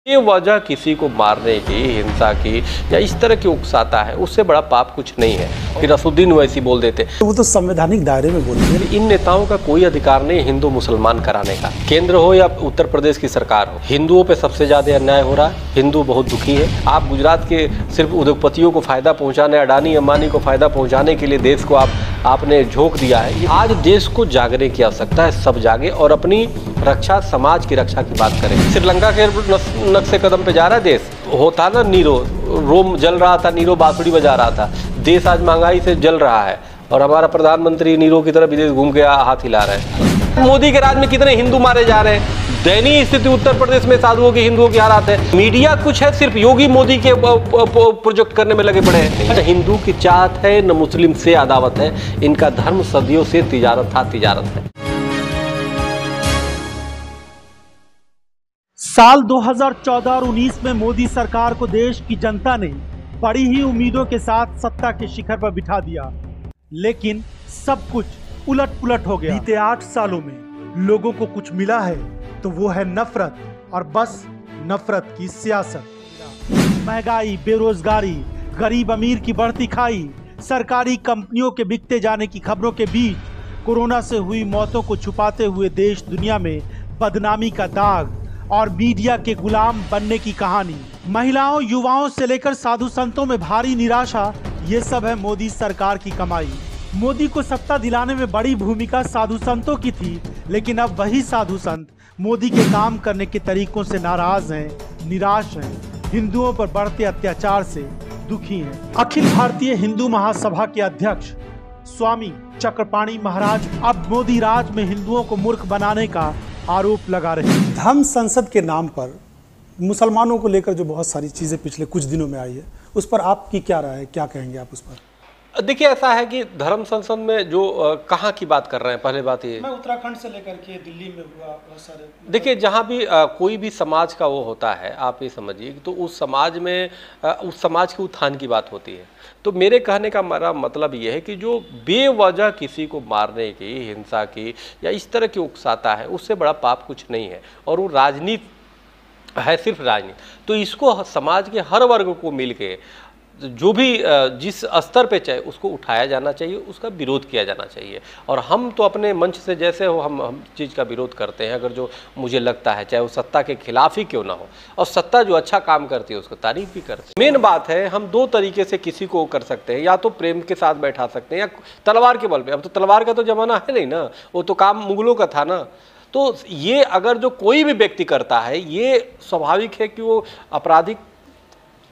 ये वजह किसी को मारने की, हिंसा की या इस तरह की उकसाता है, उससे बड़ा पाप कुछ नहीं है। फिर असुद्दीन ओवैसी बोल देते, तो वो तो संवैधानिक दायरे में बोलते हैं। इन नेताओं का कोई अधिकार नहीं हिंदू मुसलमान कराने का। केंद्र हो या उत्तर प्रदेश की सरकार हो, हिंदुओं पे सबसे ज्यादा अन्याय हो रहा है। हिंदू बहुत दुखी है। आप गुजरात के सिर्फ उद्योगपतियों को फायदा पहुंचाने, अडानी अंबानी को फायदा पहुंचाने के लिए देश को आपने झोंक दिया है। आज देश को जागने की आवश्यकता है, सब जागे और अपनी रक्षा, समाज की रक्षा की बात करें। श्रीलंका के नक्शे कदम पे जा रहा है देश। होता ना नीरो, रोम जल रहा था, नीरो बांसुरी बजा रहा था। देश आज महंगाई से जल रहा है और हमारा प्रधानमंत्री नीरो की तरह विदेश घूम के हाथ हिला रहे हैं। मोदी के राज में कितने हिंदू मारे जा रहे हैं। दयनीय स्थिति उत्तर प्रदेश में साधुओं की, हिंदुओं की हालात है। मीडिया कुछ है, सिर्फ योगी मोदी के प्रोजेक्ट करने में लगे पड़े हैं। न हिंदू की चाहत है, न मुस्लिम से अदावत है। इनका धर्म सदियों से तिजारत था, तिजारत है। साल 2014 और 19 में मोदी सरकार को देश की जनता ने बड़ी ही उम्मीदों के साथ सत्ता के शिखर पर बिठा दिया, लेकिन सब कुछ उलट पुलट हो गया। बीते 8 सालों में लोगों को कुछ मिला है तो वो है नफरत, और बस नफरत की सियासत। महंगाई, बेरोजगारी, गरीब अमीर की बढ़ती खाई, सरकारी कंपनियों के बिकते जाने की खबरों के बीच कोरोना से हुई मौतों को छुपाते हुए देश दुनिया में बदनामी का दाग और मीडिया के गुलाम बनने की कहानी। महिलाओं, युवाओं से लेकर साधु संतों में भारी निराशा, ये सब है मोदी सरकार की कमाई। मोदी को सत्ता दिलाने में बड़ी भूमिका साधु संतों की थी, लेकिन अब वही साधु संत मोदी के काम करने के तरीकों से नाराज हैं, निराश हैं, हिंदुओं पर बढ़ते अत्याचार से दुखी हैं। अखिल भारतीय हिंदू महासभा के अध्यक्ष स्वामी चक्रपाणी महाराज अब मोदी राज में हिंदुओं को मूर्ख बनाने का आरोप लगा रहे हैं। धर्म संसद के नाम पर मुसलमानों को लेकर जो बहुत सारी चीजें पिछले कुछ दिनों में आई है, उस पर आपकी क्या राय है, क्या कहेंगे आप उस पर? देखिए, ऐसा है कि धर्म संसद में जो कहाँ की बात कर रहे हैं, पहले बात ये, मैं उत्तराखंड से लेकर के दिल्ली में हुआ बहुत सारे। देखिए, जहाँ भी कोई भी समाज का वो होता है, आप ये समझिए कि तो उस समाज में उस समाज के उत्थान की बात होती है। तो मेरे कहने का मेरा मतलब ये है कि जो बेवजह किसी को मारने की, हिंसा की या इस तरह की उकसाता है, उससे बड़ा पाप कुछ नहीं है। और वो राजनीति है, सिर्फ राजनीति। तो इसको समाज के हर वर्ग को मिल के जो भी जिस स्तर पे चाहे उसको उठाया जाना चाहिए, उसका विरोध किया जाना चाहिए। और हम तो अपने मंच से जैसे हो, हम चीज़ का विरोध करते हैं अगर जो मुझे लगता है, चाहे वो सत्ता के खिलाफ ही क्यों ना हो। और सत्ता जो अच्छा काम करती है उसको तारीफ भी करते हैं। मेन बात है, हम दो तरीके से किसी को कर सकते हैं, या तो प्रेम के साथ बैठा सकते हैं या तलवार के बल पे। अब तो तलवार का तो जमाना है नहीं ना, वो तो काम मुगलों का था ना। तो ये अगर जो कोई भी व्यक्ति करता है, ये स्वाभाविक है कि वो आपराधिक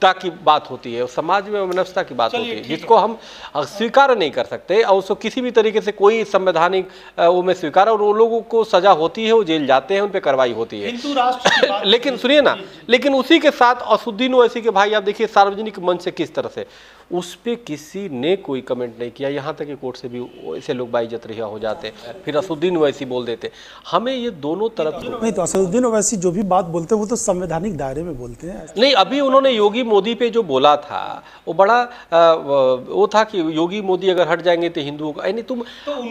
की बात होती है, समाज में मनस्ता की बात होती है, जिसको हम स्वीकार नहीं कर सकते। और उसको किसी भी तरीके से कोई संवैधानिक वो में स्वीकार, और वो लोगों को सजा होती है, वो जेल जाते हैं, उन पे कार्रवाई होती है। हिंदू राष्ट्र लेकिन सुनिए ना, लेकिन उसी के साथ असुद्दीन ओवैसी के भाई, आप देखिए सार्वजनिक मंच से किस तरह से उस पर किसी ने कोई कमेंट नहीं किया। यहाँ तक कि कोर्ट से भी ऐसे लोग बाइज्जत रिहा हो जाते हैं, फिर असुद्दीन ओवैसी बोल देते। हमें ये दोनों तरफ नहीं, तो असुद्दीन ओवैसी जो भी बात बोलते हैं वो तो संवैधानिक दायरे में बोलते हैं। नहीं, अभी उन्होंने योगी मोदी पे जो बोला था वो बड़ा वो था कि योगी मोदी अगर हट जाएंगे तो हिंदुओं का, नहीं तुम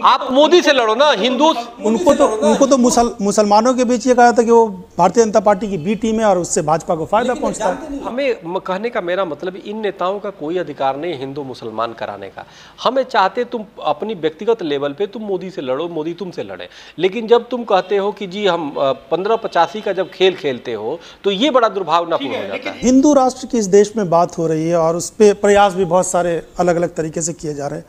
आप मोदी से लड़ो ना। हिंदू उनको तो मुसलमानों के बीच ये कहा था कि वो भारतीय जनता पार्टी की बी टीम है और उससे भाजपा को फायदा पहुंचता है। हमें कहने का मेरा मतलब, इन नेताओं का कोई अधिकार नहीं हिंदू मुसलमान कराने का। हमें चाहते तुम अपनी व्यक्तिगत लेवल पे तुम मोदी से लड़ो, मोदी तुमसे लड़े। लेकिन जब तुम कहते हो कि जी हम 1585 का जब खेल खेलते हो, तो ये बड़ा दुर्भावनापूर्ण हो जाता है। हिंदू राष्ट्र की इस देश में बात हो रही है और उस पर प्रयास भी बहुत सारे अलग अलग तरीके से किए जा रहे हैं,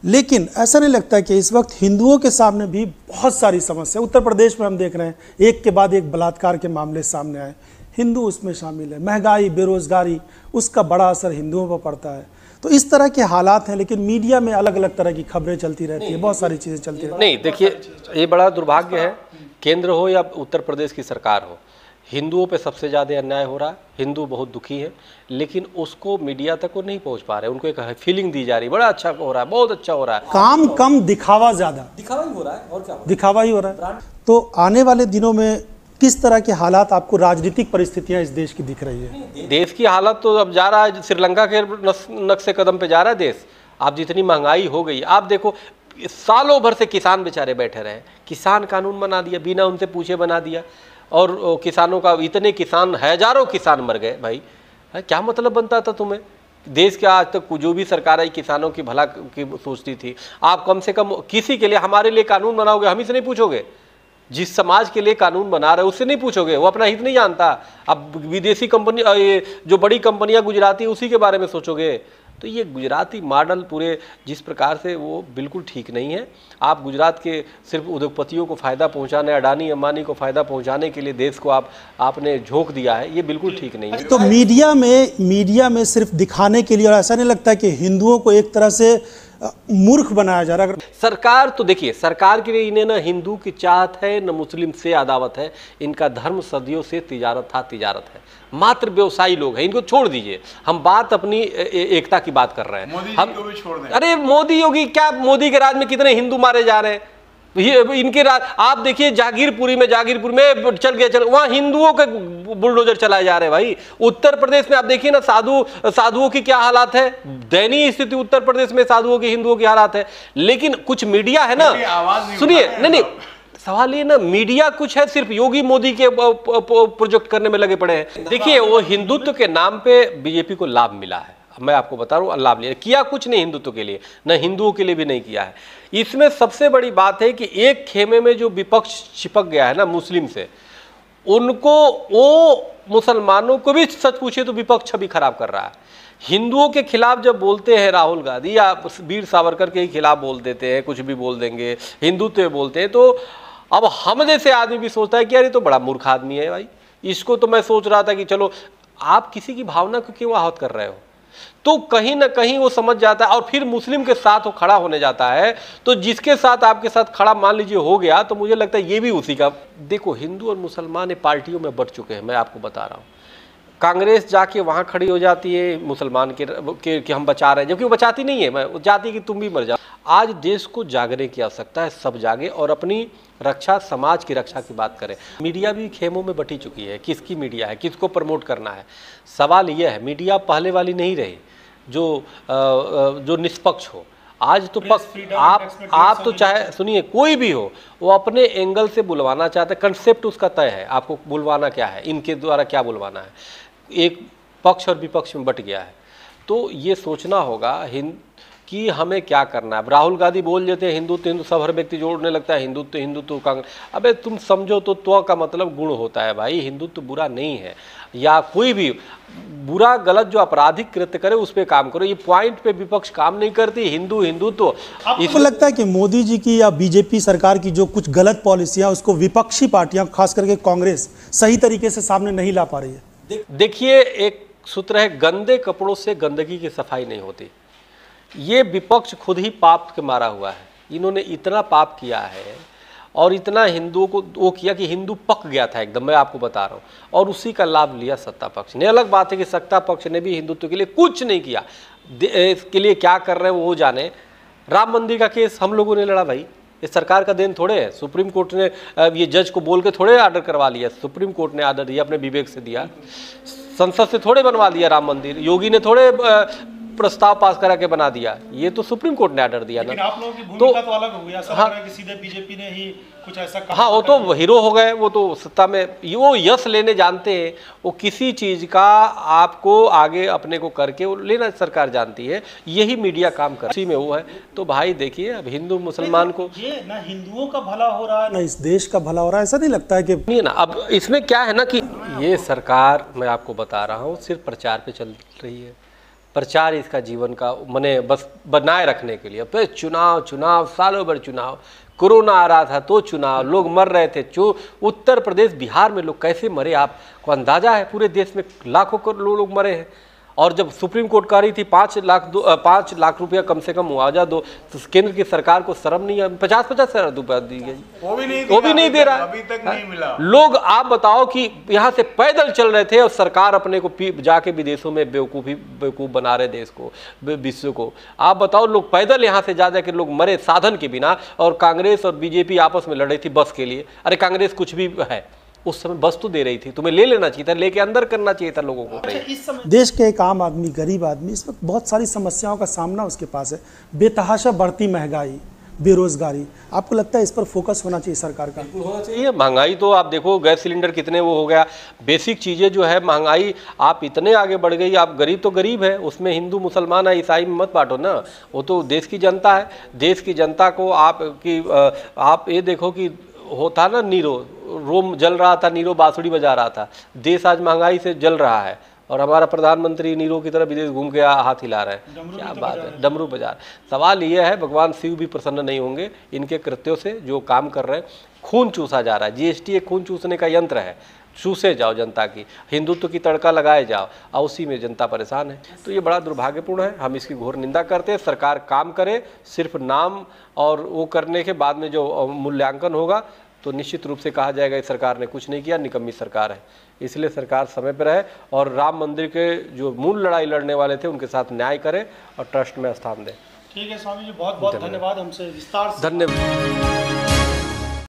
लेकिन ऐसा नहीं लगता कि इस वक्त हिंदुओं के सामने भी बहुत सारी समस्या। उत्तर प्रदेश में हम देख रहे हैं एक के बाद एक बलात्कार के मामले सामने आए, हिंदू उसमें शामिल है। महंगाई, बेरोजगारी, उसका बड़ा असर हिंदुओं पर पड़ता है। तो इस तरह के हालात हैं, लेकिन मीडिया में अलग अलग तरह की खबरें चलती रहती है, बहुत सारी चीज़ें चलती रहती है। नहीं, देखिए, ये बड़ा दुर्भाग्य है, केंद्र हो या उत्तर प्रदेश की सरकार हो, हिंदुओं पे सबसे ज़्यादा अन्याय हो रहा है। हिंदू बहुत दुखी है, लेकिन उसको मीडिया तक वो नहीं पहुंच पा रहे। उनको एक फीलिंग दी जा रही है, बड़ा अच्छा हो रहा है, बहुत अच्छा हो रहा है। काम कम, दिखावा ज़्यादा। दिखावा ही हो रहा है, और क्या? दिखावा ही हो रहा है। तो आने वाले दिनों में किस तरह के हालात आपको, राजनीतिक परिस्थितियां इस देश की दिख रही है? देश की हालत तो अब जा रहा है, श्रीलंका के नक्शे कदम पे जा रहा है देश। आप जितनी महंगाई हो गई, आप देखो सालों भर से किसान बेचारे बैठे रहे, किसान कानून बना दिया, बिना उनसे पूछे बना दिया। और किसानों का, इतने किसान, हजारों किसान मर गए भाई। क्या मतलब बनता था तुम्हें? देश के आज तक जो भी सरकार आई किसानों की भला की सोचती थी। आप कम से कम किसी के लिए, हमारे लिए कानून बनाओगे, हम ही से नहीं पूछोगे। जिस समाज के लिए कानून बना रहे उससे नहीं पूछोगे, वो अपना हित नहीं जानता। अब विदेशी कंपनी, ये जो बड़ी कंपनियां गुजराती, उसी के बारे में सोचोगे। तो ये गुजराती मॉडल पूरे जिस प्रकार से, वो बिल्कुल ठीक नहीं है। आप गुजरात के सिर्फ उद्योगपतियों को फ़ायदा पहुंचाने, अडानी अंबानी को फ़ायदा पहुंचाने के लिए देश को आपने झोंक दिया है, ये बिल्कुल ठीक नहीं है। तो मीडिया में सिर्फ दिखाने के लिए, और ऐसा नहीं लगता कि हिंदुओं को एक तरह से मूर्ख बनाया जा रहा है? सरकार तो देखिए, सरकार के लिए इन्हें न हिंदू की चाहत है न मुस्लिम से अदावत है। इनका धर्म सदियों से तिजारत है, मात्र व्यवसायी लोग हैं। इनको छोड़ दीजिए, हम बात अपनी एकता की बात कर रहे हैं। मोदी हम जी को भी छोड़ दें। अरे मोदी योगी क्या, मोदी के राज में कितने हिंदू मारे जा रहे हैं। इनके राज आप देखिए, जागीरपुर में चल वहां हिंदुओं के बुलडोजर चलाए जा रहे हैं भाई। उत्तर प्रदेश में आप देखिए ना, साधुओं की क्या हालात है, दयनीय स्थिति उत्तर प्रदेश में साधुओं की, हिंदुओं की हालात है। लेकिन कुछ मीडिया है ना, सुनिए, नहीं, सवाल ये ना, मीडिया कुछ है, सिर्फ योगी मोदी के प्रोजेक्ट करने में लगे पड़े हैं। देखिए, वो हिंदुत्व के नाम पे बीजेपी को लाभ मिला है, मैं आपको बता रहा हूँ, लाभ लिया, किया कुछ नहीं हिंदुत्व के लिए, न हिंदुओं के लिए भी नहीं किया है। इसमें सबसे बड़ी बात है कि एक खेमे में जो विपक्ष चिपक गया है ना मुस्लिम से, उनको, वो मुसलमानों को भी सच पूछे तो विपक्ष छवि खराब कर रहा है। हिंदुओं के खिलाफ जब बोलते हैं राहुल गांधी या वीर सावरकर के खिलाफ बोल देते हैं, कुछ भी बोल देंगे, हिंदुत्व बोलते हैं, तो अब हम जैसे आदमी भी सोचता है कि यार ये तो बड़ा मूर्ख आदमी है भाई, इसको तो मैं सोच रहा था कि चलो, आप किसी की भावना को क्यों आहत कर रहे हो? तो कहीं ना कहीं वो समझ जाता है, और फिर मुस्लिम के साथ वो खड़ा होने जाता है। तो जिसके साथ आपके साथ खड़ा मान लीजिए हो गया, तो मुझे लगता है ये भी उसी का। देखो, हिंदू और मुसलमान पार्टियों में बट चुके हैं, मैं आपको बता रहा हूँ। कांग्रेस जाके वहाँ खड़ी हो जाती है मुसलमान के हम बचा रहे हैं, जबकि वो बचाती नहीं है, वो चाहती कि तुम भी मर जाओ। आज देश को जागने की आवश्यकता है, सब जागे और अपनी रक्षा, समाज की रक्षा की बात करें। मीडिया भी खेमों में बटी चुकी है, किसकी मीडिया है, किसको प्रमोट करना है। सवाल यह है, मीडिया पहले वाली नहीं रही जो निष्पक्ष हो। आज तो आप तो चाहे सुनिए, कोई भी हो, वो अपने एंगल से बुलवाना चाहता है, कंसेप्ट उसका तय है, आपको बुलवाना क्या है, इनके द्वारा क्या बुलवाना है। एक पक्ष और विपक्ष में बट गया है, तो ये सोचना होगा कि हमें क्या करना है। अब राहुल गांधी बोल देते हैं हिंदुत्व, सब हर व्यक्ति जोड़ने लगता है हिंदुत्व कांग्रेस। अबे तुम समझो तो त्व का मतलब गुण होता है भाई, हिंदुत्व बुरा नहीं है, या कोई भी बुरा गलत जो आपराधिक कृत्य करे उस पर काम करो। ये पॉइंट पे विपक्ष काम नहीं करती, हिंदुत्व। आपको लगता है कि मोदी जी की या बीजेपी सरकार की जो कुछ गलत पॉलिसियां, उसको विपक्षी पार्टियां, खास करके कांग्रेस, सही तरीके से सामने नहीं ला पा रही है? देखिए, एक सूत्र है, गंदे कपड़ों से गंदगी की सफाई नहीं होती। ये विपक्ष खुद ही पाप के मारा हुआ है। इन्होंने इतना पाप किया है और इतना हिंदुओं को वो किया कि हिंदू पक गया था एकदम, मैं आपको बता रहा हूँ, और उसी का लाभ लिया सत्ता पक्ष ने। अलग बात है कि सत्ता पक्ष ने भी हिंदुत्व के लिए कुछ नहीं किया, इसके लिए क्या कर रहे हैं वो जाने। राम मंदिर का केस हम लोगों ने लड़ा भाई, ये सरकार का देन थोड़े है। सुप्रीम कोर्ट ने ये जज को बोल के थोड़े आर्डर करवा लिया, सुप्रीम कोर्ट ने आर्डर दिया, अपने विवेक से दिया। संसद से थोड़े बनवा दिया राम मंदिर, योगी ने थोड़े प्रस्ताव पास करा के बना दिया, ये तो सुप्रीम कोर्ट ने आर्डर दिया ना। लेकिन आप लोगों की भूमिका तो अलग हो गई, ऐसा लग रहा है कि सीधे बीजेपी ने ही कुछ ऐसा कहा। हाँ, वो तो हीरो हो गए, वो तो सत्ता में वो यश लेने जानते हैं। वो किसी चीज का आपको आगे अपने को करके वो लेना सरकार जानती है, यही मीडिया काम कर उसी में वो है। तो भाई देखिए, अब हिंदू मुसलमान को ये ना हिंदुओं का भला हो रहा है ना इस देश का भला हो रहा है, ऐसा नहीं लगता है कि नहीं ना। अब इसमें क्या है ना कि ये सरकार, मैं आपको बता रहा हूँ, सिर्फ प्रचार पे चल रही है। प्रचार इसका जीवन का मने बस बनाए रखने के लिए। फिर चुनाव सालों भर चुनाव, कोरोना आ रहा था तो चुनाव, लोग मर रहे थे। जो उत्तर प्रदेश बिहार में लोग कैसे मरे आपको अंदाजा है? पूरे देश में लाखों करोड़ लोग मरे हैं। और जब सुप्रीम कोर्ट कह रही थी 5 लाख रुपया कम से कम मुआवजा दो, तो केंद्र की सरकार को शर्म नहीं है? 50-50 हजार रुपया दी गई, वो भी नहीं दे रहा, अभी तक नहीं मिला। लोग आप बताओ कि यहाँ से पैदल चल रहे थे और सरकार अपने को जाके विदेशों में बेवकूफ़ बना रहे देश को, विश्व को। आप बताओ, लोग पैदल यहाँ से जा के लोग मरे साधन के बिना, और कांग्रेस और बीजेपी आपस में लड़ रही थी बस के लिए। अरे कांग्रेस कुछ भी है, उस समय बस तो दे रही थी, तुम्हें ले लेना चाहिए था, लेके अंदर करना चाहिए था लोगों को। इस समय देश के एक आम आदमी, गरीब आदमी, इस वक्त बहुत सारी समस्याओं का सामना उसके पास है। बेतहाशा बढ़ती महंगाई, बेरोजगारी, आपको लगता है इस पर फोकस होना चाहिए सरकार का? होना चाहिए। महंगाई तो आप देखो, गैस सिलेंडर कितने वो हो गया, बेसिक चीज़ें जो है महंगाई आप इतने आगे बढ़ गई। आप गरीब तो गरीब है, उसमें हिंदू मुसलमान है ईसाई में मत बांटो ना, वो तो देश की जनता है। देश की जनता को आप ये देखो कि होता ना, नीरो रोम जल रहा था, नीरो बांसुरी बजा रहा था। देश आज महंगाई से जल रहा है और हमारा प्रधानमंत्री नीरो की तरह विदेश घूम के हाथ हिला रहे हैं। क्या बात है, डमरू बजा। सवाल यह है, भगवान शिव भी प्रसन्न नहीं होंगे इनके कृत्यों से, जो काम कर रहे हैं। खून चूसा जा रहा है, जीएसटी एक खून चूसने का यंत्र है। चूसे जाओ जनता की, हिंदुत्व की तड़का लगाए जाओ और उसी में जनता परेशान है। तो ये बड़ा दुर्भाग्यपूर्ण है, हम इसकी घोर निंदा करते हैं। सरकार काम करे, सिर्फ नाम और वो करने के बाद में जो मूल्यांकन होगा तो निश्चित रूप से कहा जाएगा इस सरकार ने कुछ नहीं किया, निकम्मी सरकार है। इसलिए सरकार समय पर रहे और राम मंदिर के जो मूल लड़ाई लड़ने वाले थे उनके साथ न्याय करे और ट्रस्ट में स्थान दे। ठीक है स्वामी जी, बहुत बहुत धन्यवाद हमसे विस्तार से। धन्यवाद।